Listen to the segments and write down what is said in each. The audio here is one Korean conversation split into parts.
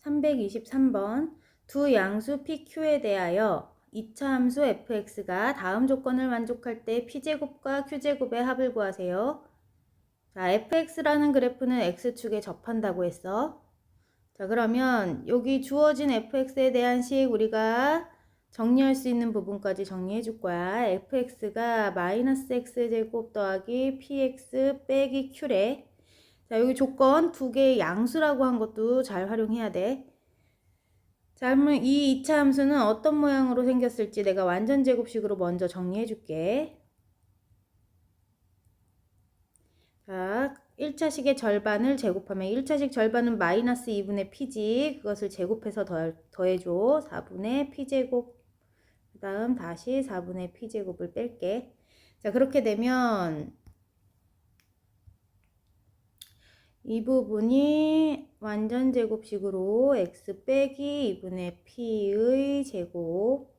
323번 두 양수 PQ에 대하여 2차 함수 fx가 다음 조건을 만족할 때 p제곱과 q제곱의 합을 구하세요. 자, fx라는 그래프는 x축에 접한다고 했어. 자, 그러면 여기 주어진 fx에 대한 식 우리가 정리할 수 있는 부분까지 정리해 줄 거야. fx가 마이너스 x제곱 더하기 px 빼기 q래. 자, 여기 조건 두 개의 양수라고 한 것도 잘 활용해야 돼. 자, 그러면 이 2차 함수는 어떤 모양으로 생겼을지 내가 완전 제곱식으로 먼저 정리해 줄게. 자, 1차식의 절반을 제곱하면 1차식 절반은 마이너스 2분의 p지. 그것을 제곱해서 더해줘. 4분의 p제곱. 그 다음 다시 4분의 p제곱을 뺄게. 자, 그렇게 되면 이 부분이 완전 제곱식으로 x 빼기 2분의 p의 제곱,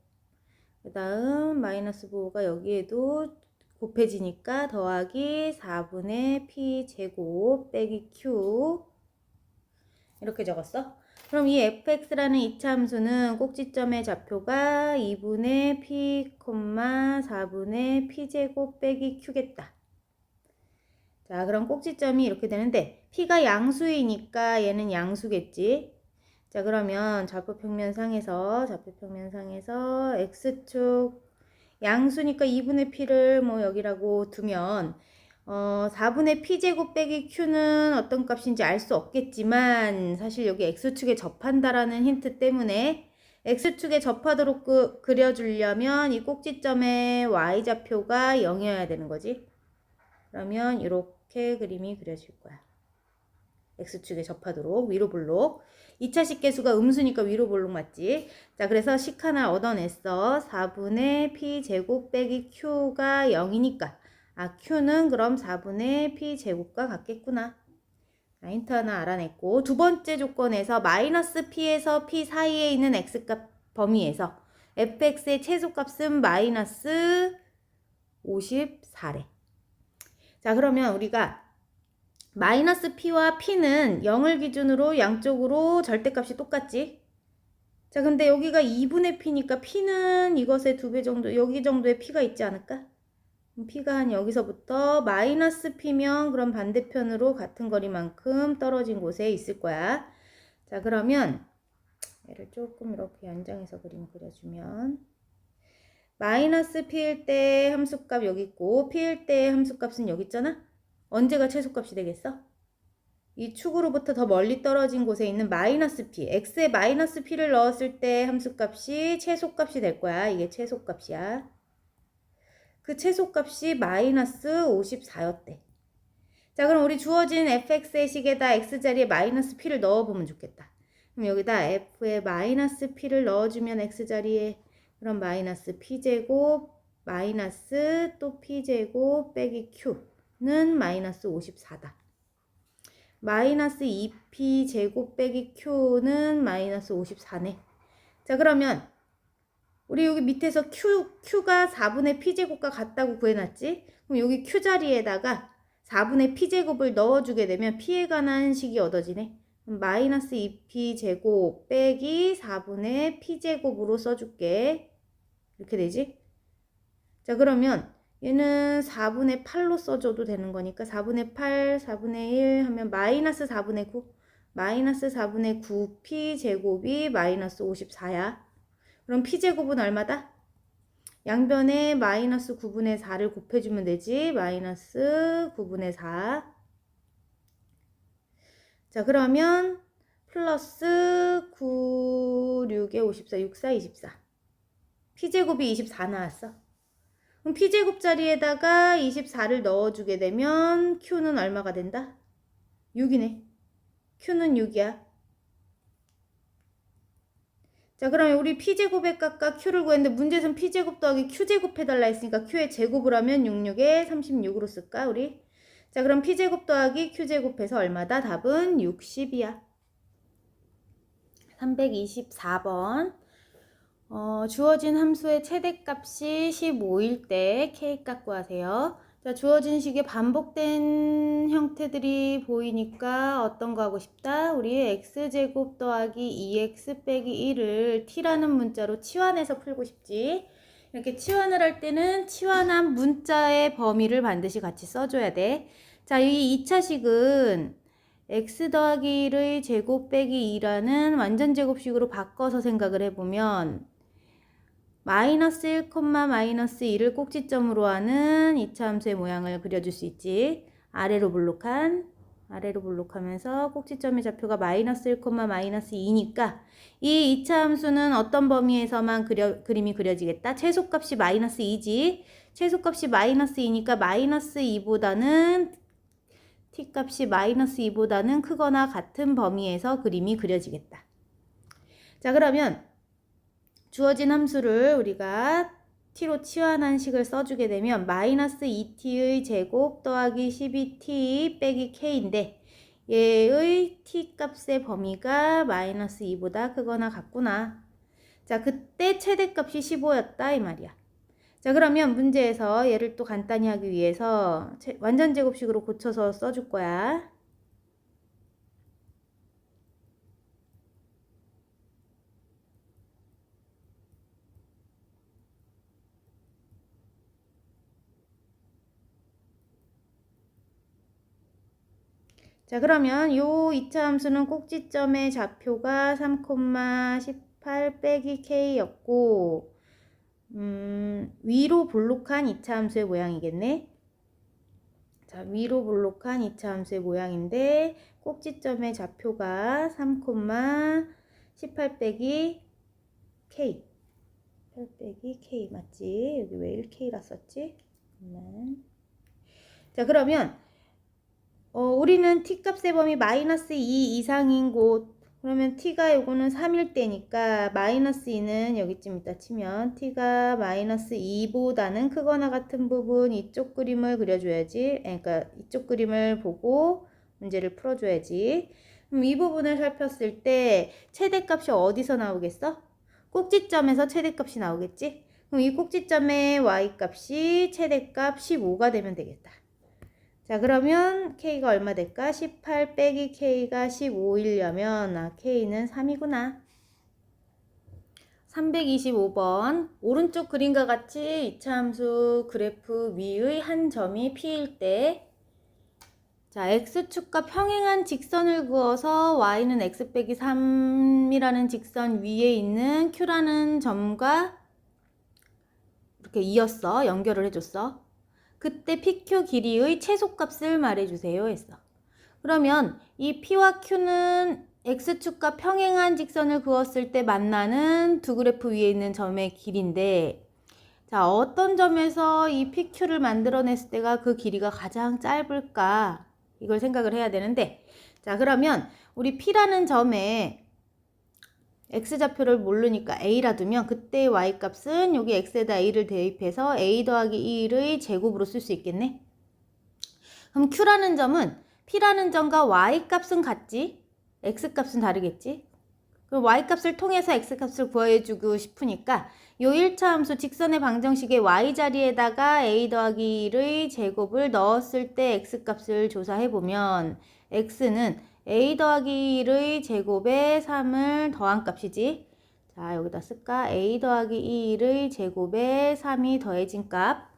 그 다음 마이너스 부호가 여기에도 곱해지니까 더하기 4분의 p 제곱 빼기 q, 이렇게 적었어. 그럼 이 fx라는 2차 함수는 꼭지점의 좌표가 2분의 p, 4분의 p 제곱 빼기 q겠다. 자, 그럼 꼭지점이 이렇게 되는데 p가 양수이니까 얘는 양수겠지. 자, 그러면 좌표평면상에서 x축 양수니까 2분의 p를 뭐 여기라고 두면 4분의 p제곱 빼기 q는 어떤 값인지 알 수 없겠지만 사실 여기 x축에 접한다라는 힌트 때문에 x축에 접하도록 그려주려면 이 꼭지점의 y좌표가 0이어야 되는 거지. 그러면 이렇게 그림이 그려질 거야. x축에 접하도록 위로 볼록. 2차 식계수가 음수니까 위로 볼록 맞지? 자, 그래서 식 하나 얻어냈어. 4분의 p제곱 빼기 q가 0이니까 q는 그럼 4분의 p제곱과 같겠구나. 힌트 하나 알아냈고, 두 번째 조건에서 마이너스 p에서 p 사이에 있는 x값 범위에서 fx의 최소값은 마이너스 54래. 자, 그러면 우리가 마이너스 p와 p는 0을 기준으로 양쪽으로 절대값이 똑같지? 자, 근데 여기가 2분의 p니까 p는 이것의 2배 정도, 여기 정도의 p가 있지 않을까? p가 한 여기서부터 마이너스 p면 그럼 반대편으로 같은 거리만큼 떨어진 곳에 있을 거야. 자, 그러면 얘를 조금 이렇게 연장해서 그림 그려주면 마이너스 p일 때 함수값 여기 있고 p일 때 함수값은 여기 있잖아? 언제가 최소값이 되겠어? 이 축으로부터 더 멀리 떨어진 곳에 있는 마이너스 p, x에 마이너스 p를 넣었을 때 함수값이 최소값이 될 거야. 이게 최소값이야. 그 최소값이 마이너스 54였대. 자, 그럼 우리 주어진 fx의 식에다 x자리에 마이너스 p를 넣어보면 좋겠다. 그럼 여기다 f에 마이너스 p를 넣어주면 x자리에 그럼 마이너스 p제곱 마이너스 또 p제곱 빼기 q는 마이너스 54다. 마이너스 2p 제곱 빼기 q는 마이너스 54네. 자, 그러면 우리 여기 밑에서 q가 4분의 p제곱과 같다고 구해놨지? 그럼 여기 q 자리에다가 4분의 p제곱을 넣어주게 되면 p에 관한 식이 얻어지네. 그럼 마이너스 2p 제곱 빼기 4분의 p제곱으로 써줄게. 이렇게 되지? 자, 그러면 얘는 4분의 8로 써줘도 되는 거니까 4분의 8, 4분의 1 하면 마이너스 4분의 9. 마이너스 4분의 9 p제곱이 마이너스 54야. 그럼 p제곱은 얼마다? 양변에 마이너스 9분의 4를 곱해주면 되지. 마이너스 9분의 4. 자, 그러면 플러스 9, 6에 54, 6, 4, 24. p제곱이 24 나왔어. 그럼 p제곱 자리에다가 24를 넣어주게 되면 q는 얼마가 된다? 6이네. q는 6이야. 자, 그러면 우리 p제곱에 깎아 q를 구했는데 문제에서는 p제곱 더하기 q제곱 해달라 했으니까 q의 제곱을 하면 66에 36으로 쓸까 우리? 자, 그럼 p제곱 더하기 q제곱해서 얼마다? 답은 60이야. 324번 주어진 함수의 최대값이 15일 때 k값 구하세요. 자, 주어진 식의 반복된 형태들이 보이니까 어떤 거 하고 싶다? 우리 x제곱 더하기 2x 빼기 1을 t라는 문자로 치환해서 풀고 싶지. 이렇게 치환을 할 때는 치환한 문자의 범위를 반드시 같이 써줘야 돼. 자, 이 2차식은 x 더하기 1의 제곱 빼기 2라는 완전 제곱식으로 바꿔서 생각을 해보면 마이너스 1, 마이너스 2를 꼭지점으로 하는 2차 함수의 모양을 그려줄 수 있지. 아래로 블록하면서 꼭지점의 좌표가 마이너스 1, 마이너스 2니까 이 2차 함수는 어떤 범위에서만 그림이 그려지겠다? 최소값이 마이너스 2지. 최소값이 마이너스 2니까 마이너스 2보다는 t값이 마이너스 2보다는 크거나 같은 범위에서 그림이 그려지겠다. 자, 그러면 주어진 함수를 우리가 t로 치환한 식을 써주게 되면 마이너스 2t의 제곱 더하기 12t 빼기 k인데 얘의 t 값의 범위가 마이너스 2보다 크거나 같구나. 자, 그때 최대값이 15였다 이 말이야. 자, 그러면 문제에서 얘를 또 간단히 하기 위해서 완전 제곱식으로 고쳐서 써줄 거야. 자, 그러면 요 2차 함수는 꼭지점의 좌표가 3,18 빼기 k였고 위로 볼록한 2차 함수의 모양이겠네. 자, 위로 볼록한 2차 함수의 모양인데 꼭지점의 좌표가 3,18 빼기 k 8 빼기 k 맞지? 여기 왜 1k라 썼지? 자, 그러면 우리는 t값의 범위 마이너스 2 이상인 곳, 그러면 t가 요거는 3일 때니까 마이너스 2는 여기쯤 있다 치면 t가 마이너스 2보다는 크거나 같은 부분 이쪽 그림을 그려줘야지. 그러니까 이쪽 그림을 보고 문제를 풀어줘야지. 그럼 이 부분을 살폈을 때 최대값이 어디서 나오겠어? 꼭지점에서 최대값이 나오겠지? 그럼 이 꼭지점의 y값이 최대값 15가 되면 되겠다. 자, 그러면 k가 얼마 될까? 18 빼기 k가 15이려면 k는 3이구나. 325번 오른쪽 그림과 같이 2차 함수 그래프 위의 한 점이 p일 때 자, x축과 평행한 직선을 그어서 y는 x 빼기 3이라는 직선 위에 있는 q라는 점과 이렇게 이었어. 연결을 해줬어. 그때 PQ 길이의 최소값을 말해주세요 했어. 그러면 이 P와 Q는 X축과 평행한 직선을 그었을 때 만나는 두 그래프 위에 있는 점의 길이인데 자, 어떤 점에서 이 PQ를 만들어냈을 때가 그 길이가 가장 짧을까? 이걸 생각을 해야 되는데 자, 그러면 우리 P라는 점에 x좌표를 모르니까 a라 두면 그때 y값은 여기 x에다 a를 대입해서 a 더하기 1의 제곱으로 쓸 수 있겠네. 그럼 q라는 점은 p라는 점과 y값은 같지? x값은 다르겠지? 그럼 y값을 통해서 x값을 구해주고 싶으니까 요 1차 함수 직선의 방정식의 y 자리에다가 a 더하기 1의 제곱을 넣었을 때 x값을 조사해보면 x는 a 더하기 1의 제곱에 3을 더한 값이지. 자, 여기다 쓸까? a 더하기 1의 제곱에 3이 더해진 값.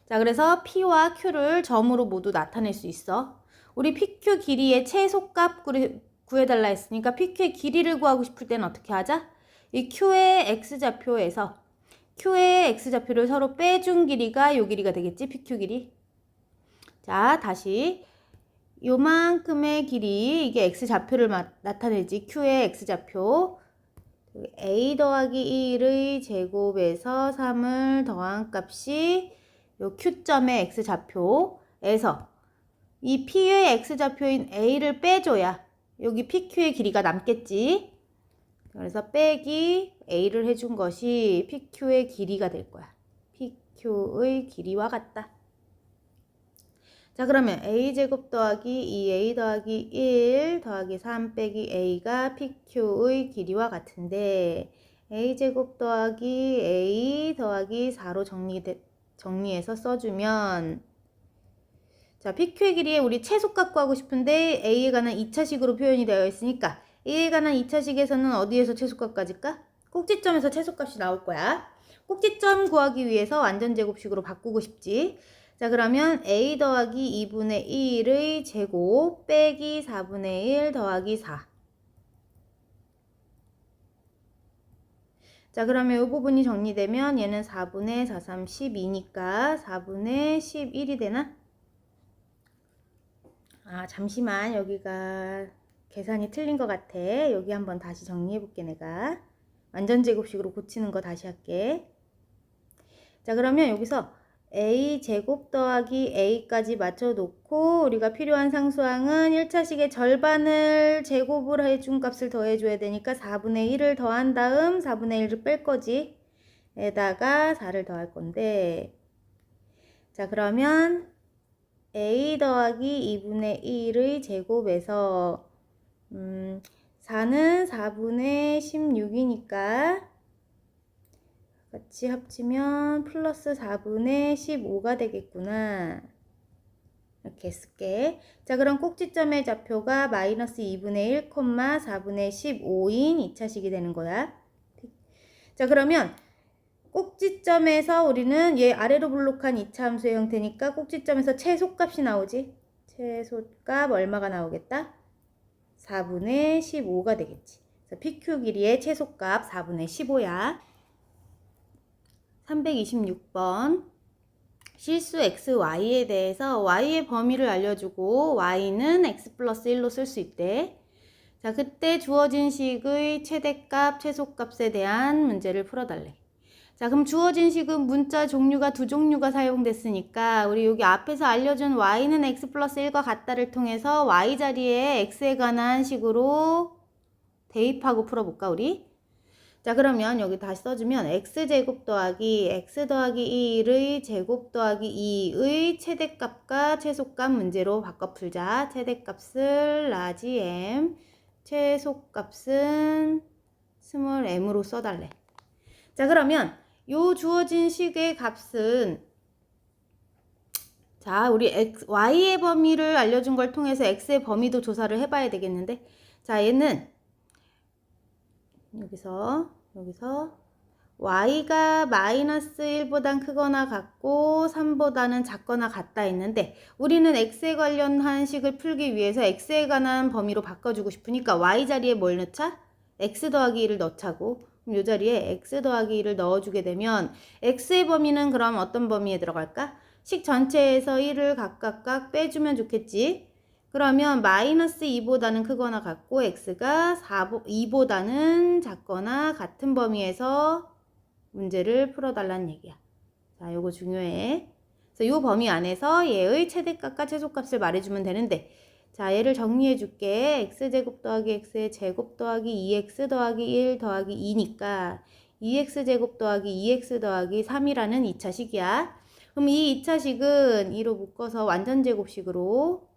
자, 그래서 p와 q를 점으로 모두 나타낼 수 있어. 우리 pq 길이의 최소값 구해달라 했으니까 pq의 길이를 구하고 싶을 때는 어떻게 하자? 이 q의 x좌표에서 q의 x좌표를 서로 빼준 길이가 요 길이가 되겠지? pq 길이. 자, 다시 요만큼의 길이 이게 x좌표를 나타내지. q의 x좌표 a 더하기 1의 제곱에서 3을 더한 값이 요 q점의 x좌표에서 이 p의 x좌표인 a를 빼줘야 여기 pq의 길이가 남겠지. 그래서 빼기 a를 해준 것이 pq의 길이가 될 거야. pq의 길이와 같다. 자, 그러면 a제곱 더하기 2a 더하기 1 더하기 3 빼기 a가 pq의 길이와 같은데 a제곱 더하기 a 더하기 4로 정리해서 써주면 자, PQ의 길이에 우리 최소값 구하고 싶은데 A에 관한 2차식으로 표현이 되어 있으니까 A에 관한 2차식에서는 어디에서 최소값까지일까? 꼭지점에서 최소값이 나올 거야. 꼭지점 구하기 위해서 완전제곱식으로 바꾸고 싶지. 자, 그러면 A 더하기 2분의 1의 제곱 빼기 4분의 1 더하기 4. 자, 그러면 이 부분이 정리되면 얘는 4분의 4, 3, 12니까 4분의 11이 되나? 아, 잠시만. 여기가 계산이 틀린 것 같아. 여기 한번 다시 정리해볼게, 내가. 완전제곱식으로 고치는 거 다시 할게. 자, 그러면 여기서 a 제곱 더하기 a까지 맞춰놓고 우리가 필요한 상수항은 1차식의 절반을 제곱을 해준 값을 더해줘야 되니까 4분의 1을 더한 다음 4분의 1을 뺄 거지. 에다가 4를 더할 건데, 자, 그러면 a 더하기 2분의 1의 제곱에서 4는 4분의 16이니까 같이 합치면 플러스 4분의 15가 되겠구나. 이렇게 쓸게. 자, 그럼 꼭지점의 좌표가 마이너스 2분의 1, 4분의 15인 2차식이 되는 거야. 자, 그러면 꼭지점에서 우리는 얘 아래로 블록한 2차 함수의 형태니까 꼭지점에서 최소값이 나오지. 최소값 얼마가 나오겠다? 4분의 15가 되겠지. 그래서 PQ 길이의 최소값 4분의 15야. 326번. 실수 x, y에 대해서 y의 범위를 알려주고 y는 x 플러스 1로 쓸 수 있대. 자, 그때 주어진 식의 최대값, 최소값에 대한 문제를 풀어달래. 자, 그럼 주어진 식은 문자 종류가 두 종류가 사용됐으니까 우리 여기 앞에서 알려준 y는 x 플러스 1과 같다를 통해서 y 자리에 x에 관한 식으로 대입하고 풀어볼까, 우리? 자, 그러면 여기 다시 써주면 x제곱 더하기 x 더하기 1의 제곱 더하기 2의 최대값과 최소값 문제로 바꿔 풀자. 최대값을 라지 m, 최소값은 스몰 m으로 써달래. 자, 그러면 요 주어진 식의 값은, 자, 우리 y의 범위를 알려준 걸 통해서 x의 범위도 조사를 해봐야 되겠는데, 자, 얘는 여기서 y가 마이너스 1보단 크거나 같고 3보다는 작거나 같다 했는데, 우리는 x에 관련한 식을 풀기 위해서 x에 관한 범위로 바꿔주고 싶으니까 y 자리에 뭘 넣자? x 더하기 1을 넣자고. 그럼 이 자리에 x 더하기 1을 넣어주게 되면 x의 범위는 그럼 어떤 범위에 들어갈까? 식 전체에서 1을 각각 빼주면 좋겠지. 그러면 마이너스 2보다는 크거나 같고 x가 2보다는 작거나 같은 범위에서 문제를 풀어달라는 얘기야. 자, 요거 중요해. 그래서 요 범위 안에서 얘의 최대값과 최소값을 말해주면 되는데, 자, 얘를 정리해 줄게. x제곱 더하기 x의 제곱 더하기 2x 더하기 1 더하기 2니까 2x제곱 더하기 2x 더하기 3이라는 2차식이야. 그럼 이 2차식은 2로 묶어서 완전제곱식으로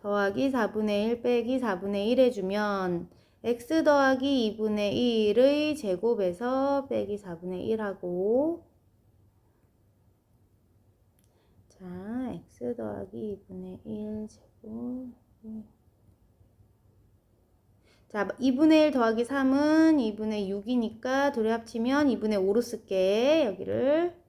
더하기 4분의 1 빼기 4분의 1 해주면 x 더하기 2분의 1의 제곱에서 빼기 4분의 1하고, 자, x 더하기 2분의 1 제곱, 자, 2분의 1 더하기 3은 2분의 6이니까 둘이 합치면 2분의 5로 쓸게, 여기를.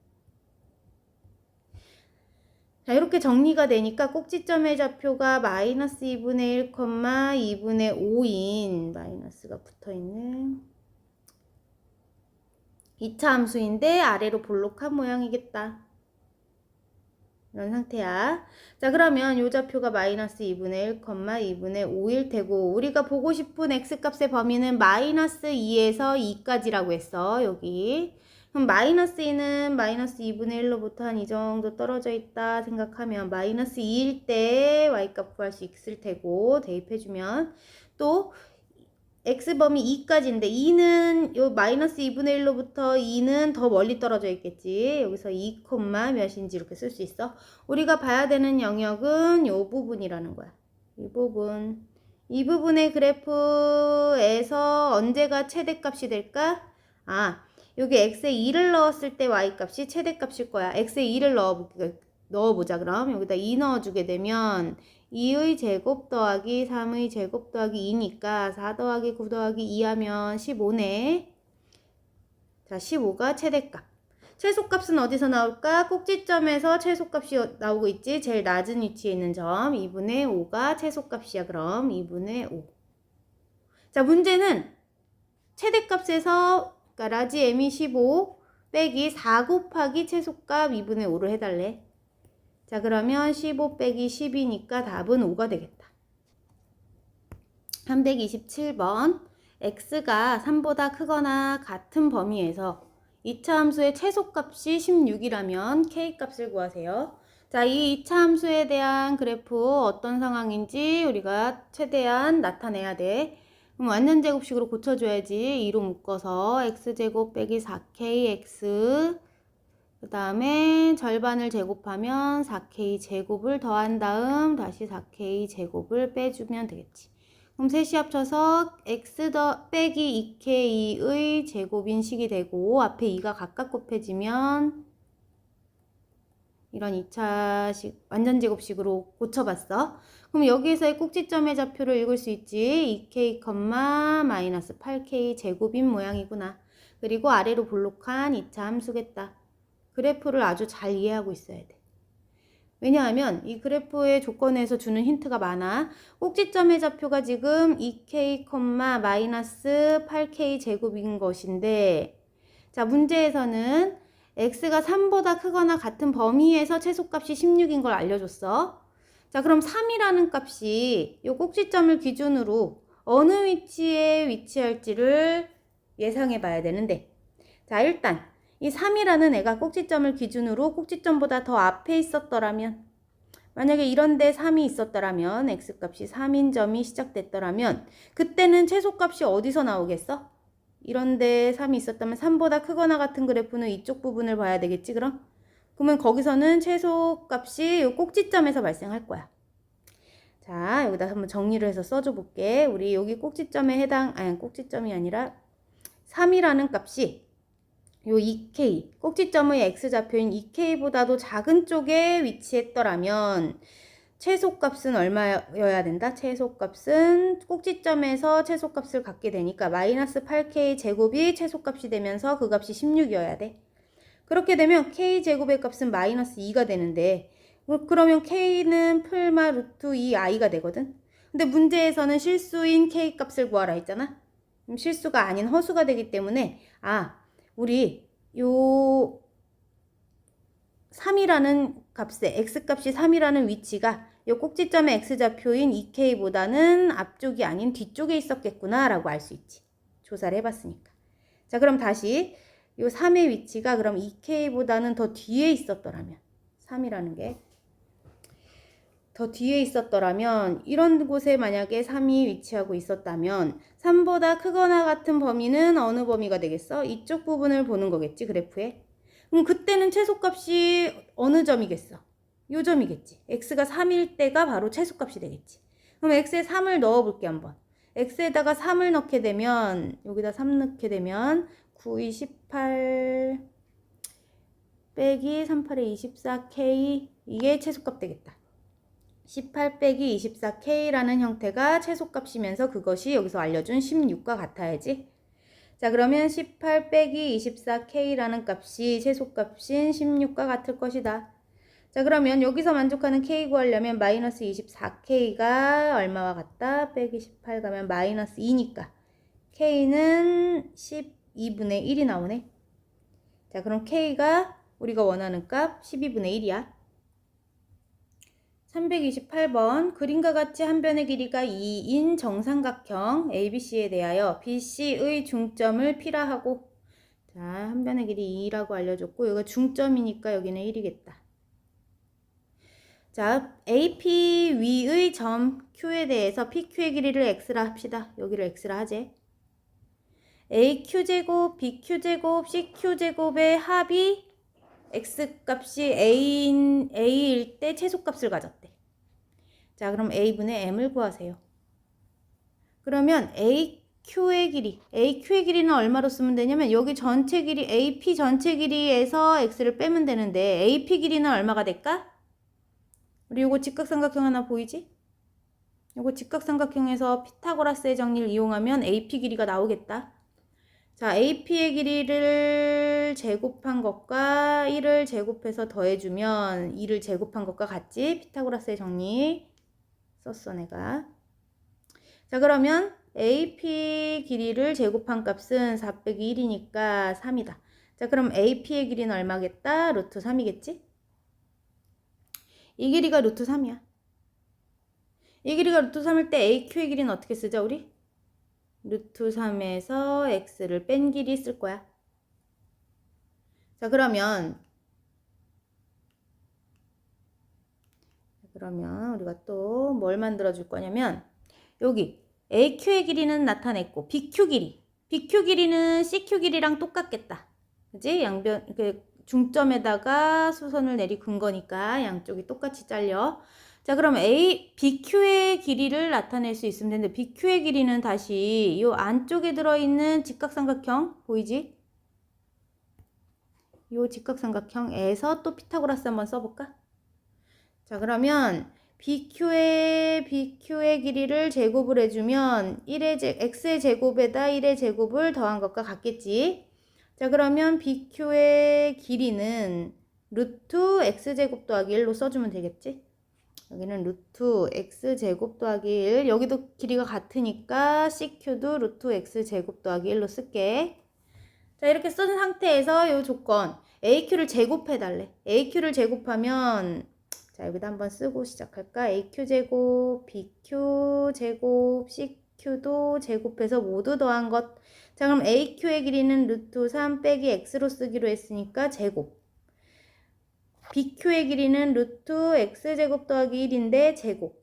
자, 이렇게 정리가 되니까 꼭지점의 좌표가 마이너스 2분의 1, 2분의 5인 마이너스가 붙어있는 2차 함수인데 아래로 볼록한 모양이겠다. 이런 상태야. 자, 그러면 요 좌표가 마이너스 2분의 1, 2분의 5일 테고 우리가 보고 싶은 x값의 범위는 마이너스 2에서 2까지라고 했어. 여기. 그럼 마이너스 2는 마이너스 2분의 1로부터 한 이 정도 떨어져 있다 생각하면 마이너스 2일 때 y값 구할 수 있을 테고, 대입해주면 또 x범위 2까지인데 2는 요 마이너스 2분의 1로부터 2는 더 멀리 떨어져 있겠지. 여기서 2, 몇인지 이렇게 쓸 수 있어. 우리가 봐야 되는 영역은 요 부분이라는 거야. 이 부분. 이 부분의 그래프에서 언제가 최대값이 될까? 아, 여기 x에 2를 넣었을 때 y값이 최대값일 거야. x에 2를 넣어볼게. 넣어보자. 그럼 여기다 2 넣어주게 되면 2의 제곱 더하기 3의 제곱 더하기 2니까 4 더하기 9 더하기 2 하면 15네. 자, 15가 최대값. 최소값은 어디서 나올까? 꼭지점에서 최소값이 나오고 있지. 제일 낮은 위치에 있는 점 2분의 5가 최소값이야. 그럼 2분의 5. 자, 문제는 최대값에서 그러니까 라지 m이 15 빼기 4 곱하기 최소값 2분의 5를 해달래. 자, 그러면 15 빼기 10이니까 답은 5가 되겠다. 327번. x가 3보다 크거나 같은 범위에서 2차 함수의 최소값이 16이라면 k값을 구하세요. 자, 이 2차 함수에 대한 그래프 어떤 상황인지 우리가 최대한 나타내야 돼. 그럼 완전 제곱식으로 고쳐줘야지. 2로 묶어서 x제곱 빼기 4kx 그 다음에 절반을 제곱하면 4k 제곱을 더한 다음 다시 4k 제곱을 빼주면 되겠지. 그럼 셋이 합쳐서 x 더 빼기 2k의 제곱인 식이 되고 앞에 2가 각각 곱해지면 이런 2차식 완전 제곱식으로 고쳐봤어. 그럼 여기에서의 꼭지점의 좌표를 읽을 수 있지. 2k, 마이너스 8k 제곱인 모양이구나. 그리고 아래로 볼록한 2차 함수겠다. 그래프를 아주 잘 이해하고 있어야 돼. 왜냐하면 이 그래프의 조건에서 주는 힌트가 많아. 꼭지점의 좌표가 지금 2k, 마이너스 8k 제곱인 것인데 자, 문제에서는 x가 3보다 크거나 같은 범위에서 최소값이 16인 걸 알려줬어. 자, 그럼 3이라는 값이 이 꼭지점을 기준으로 어느 위치에 위치할지를 예상해 봐야 되는데 자, 일단 이 3이라는 애가 꼭지점을 기준으로 꼭지점보다 더 앞에 있었더라면 만약에 이런데 3이 있었더라면 x값이 3인 점이 시작됐더라면 그때는 최소값이 어디서 나오겠어? 이런데 3이 있었다면 3보다 크거나 같은 그래프는 이쪽 부분을 봐야 되겠지 그럼? 그러면 거기서는 최소값이 이 꼭지점에서 발생할 거야. 자, 여기다 한번 정리를 해서 써줘 볼게. 우리 여기 꼭지점에 꼭지점이 아니라 3이라는 값이 요 2k, 꼭지점의 x좌표인 2k보다도 작은 쪽에 위치했더라면 최소값은 얼마여야 된다? 최소값은 꼭지점에서 최소값을 갖게 되니까 마이너스 8k 제곱이 최소값이 되면서 그 값이 16이어야 돼. 그렇게 되면 k제곱의 값은 마이너스 2가 되는데 그러면 k는 풀마 루트 2i가 되거든. 근데 문제에서는 실수인 k값을 구하라 했잖아. 실수가 아닌 허수가 되기 때문에 우리 요 3이라는 값에 x값이 3이라는 위치가 요 꼭지점의 x좌표인 2k보다는 앞쪽이 아닌 뒤쪽에 있었겠구나 라고 알 수 있지. 조사를 해봤으니까. 자, 그럼 다시 요 3의 위치가 그럼 2k보다는 더 뒤에 있었더라면 3이라는 게 더 뒤에 있었더라면 이런 곳에 만약에 3이 위치하고 있었다면 3보다 크거나 같은 범위는 어느 범위가 되겠어? 이쪽 부분을 보는 거겠지 그래프에. 그럼 그때는 최소값이 어느 점이겠어? 요 점이겠지. x가 3일 때가 바로 최소값이 되겠지. 그럼 x에 3을 넣어볼게 한번. x에다가 3을 넣게 되면 여기다 3 넣게 되면 9, 28 빼기 38에 24k 이게 최소값 되겠다. 18 빼기 24k라는 형태가 최소값이면서 그것이 여기서 알려준 16과 같아야지. 자, 그러면 18 빼기 24k라는 값이 최소값인 16과 같을 것이다. 자, 그러면 여기서 만족하는 k 구하려면 마이너스 24k가 얼마와 같다? 빼기 18 가면 마이너스 2니까 k는 12분의 1이 나오네. 자, 그럼 k가 우리가 원하는 값 12분의 1이야. 328번 그림과 같이 한 변의 길이가 2인 정삼각형 ABC에 대하여 BC의 중점을 P라 하고 자, 한 변의 길이 2라고 알려줬고 여기가 중점이니까 여기는 1이겠다. 자, AP 위의 점 Q에 대해서 PQ의 길이를 X라 합시다. 여기를 X라 하지. AQ제곱, BQ제곱, CQ제곱의 합이 x값이 a일 때 최소값을 가졌대. 자, 그럼 a분의 m을 구하세요. 그러면 AQ의 길이는 얼마로 쓰면 되냐면 여기 전체 길이 AP 전체 길이에서 x를 빼면 되는데 AP 길이는 얼마가 될까? 그리고 직각삼각형 하나 보이지? 이거 직각삼각형에서 피타고라스의 정리를 이용하면 AP 길이가 나오겠다. 자, AP의 길이를 제곱한 것과 1을 제곱해서 더해주면 2를 제곱한 것과 같지? 피타고라스의 정리 썼어 내가. 자, 그러면 AP 길이를 제곱한 값은 4 빼기 1이니까 3이다. 자, 그럼 AP의 길이는 얼마겠다? 루트 3이겠지? 이 길이가 루트 3이야. 이 길이가 루트 3일 때 AQ의 길이는 어떻게 쓰자 우리? 루트 3에서 x를 뺀 길이 쓸 거야. 자, 그러면 우리가 또 뭘 만들어 줄 거냐면 여기 AQ의 길이는 나타냈고 BQ 길이는 CQ 길이랑 똑같겠다. 그지? 양변 중점에다가 수선을 내리근 거니까 양쪽이 똑같이 잘려. 자, 그럼 BQ의 길이를 나타낼 수 있으면 되는데 BQ의 길이는 다시 이 안쪽에 들어있는 직각삼각형 보이지? 이 직각삼각형에서 또 피타고라스 한번 써볼까? 자, 그러면 BQ의 길이를 제곱을 해주면 x의 제곱에다 1의 제곱을 더한 것과 같겠지? 자, 그러면 BQ의 길이는 루트 x제곱 더하기 1로 써주면 되겠지? 여기는 루트 x제곱 더하기 1, 여기도 길이가 같으니까 CQ도 루트 x제곱 더하기 1로 쓸게. 자, 이렇게 쓴 상태에서 이 조건 AQ를 제곱해달래. AQ를 제곱하면 자, 여기다 한번 쓰고 시작할까? AQ제곱, BQ제곱, CQ도 제곱해서 모두 더한 것. 자, 그럼 AQ의 길이는 루트 3 빼기 x로 쓰기로 했으니까 제곱. BQ의 길이는 루트 x제곱 더하기 1인데 제곱.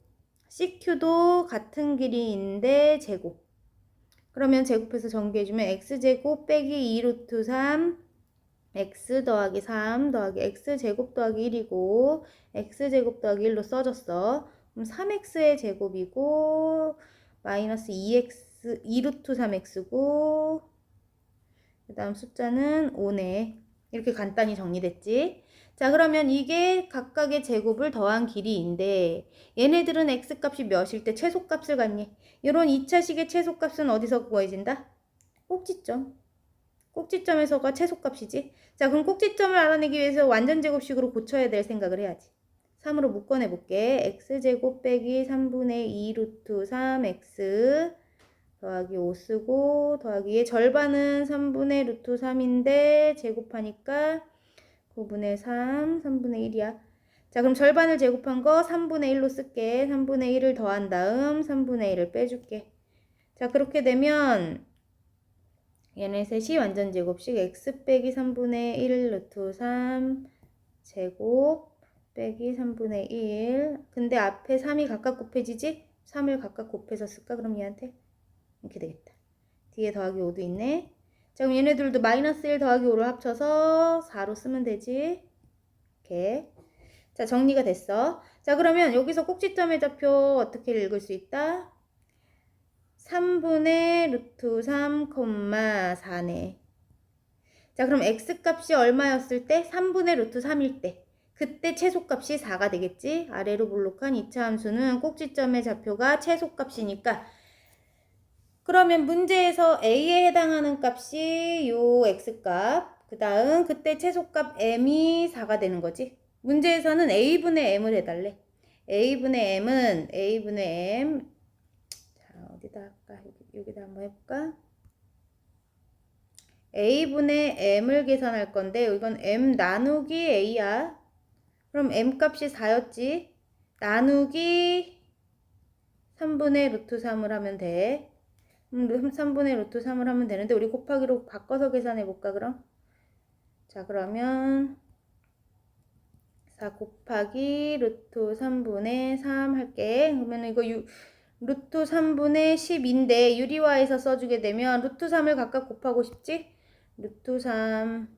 CQ도 같은 길이인데 제곱. 그러면 제곱해서 전개해주면 x제곱 빼기 2 루트 3 x 더하기 3 더하기 x제곱 더하기 1이고 x제곱 더하기 1로 써줬어. 그럼 3x의 제곱이고 마이너스 2 루트 3x고 그 다음 숫자는 5네. 이렇게 간단히 정리됐지? 자, 그러면 이게 각각의 제곱을 더한 길이인데 얘네들은 x값이 몇일 때 최소값을 갖니? 이런 2차식의 최소값은 어디서 구해진다? 꼭지점. 꼭지점에서가 최소값이지. 자, 그럼 꼭지점을 알아내기 위해서 완전제곱식으로 고쳐야 될 생각을 해야지. 3으로 묶어내볼게. x제곱 빼기 3분의 2 루트 3x 더하기 5 쓰고 더하기 얘 절반은 3분의 루트 3인데 제곱하니까 9분의 3, 3분의 1이야. 자, 그럼 절반을 제곱한 거 3분의 1로 쓸게. 3분의 1을 더한 다음 3분의 1을 빼줄게. 자, 그렇게 되면 얘네 셋이 완전 제곱식 x 빼기 3분의 1 루트 3 제곱 빼기 3분의 1. 근데 앞에 3이 각각 곱해지지? 3을 각각 곱해서 쓸까? 그럼 얘한테 이렇게 되겠다. 뒤에 더하기 5도 있네. 자, 그럼 얘네들도 마이너스 1 더하기 5를 합쳐서 4로 쓰면 되지. 이렇게. 자, 정리가 됐어. 자, 그러면 여기서 꼭지점의 좌표 어떻게 읽을 수 있다? 3분의 루트 3, 4네. 자, 그럼 x값이 얼마였을 때? 3분의 루트 3일 때. 그때 최소값이 4가 되겠지? 아래로 볼록한 2차 함수는 꼭지점의 좌표가 최소값이니까. 그러면 문제에서 a에 해당하는 값이 요 x값. 그 다음 그때 최소값 m이 4가 되는 거지. 문제에서는 a분의 m을 해달래. a분의 m. 자, 어디다 할까? 여기다 한번 해볼까? a분의 m을 계산할 건데 이건 m 나누기 a야. 그럼 m 값이 4였지. 나누기 3분의 루트 3을 하면 돼. 3분의 루트 3을 하면 되는데 우리 곱하기로 바꿔서 계산해 볼까 그럼? 자, 그러면 4 곱하기 루트 3분의 3 할게. 그러면 이거 루트 3분의 10인데 유리화해서 써주게 되면 루트 3을 각각 곱하고 싶지? 루트 3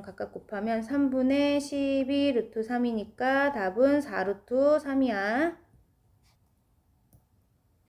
각각 곱하면 3분의 12 루트 3이니까 답은 4 루트 3이야.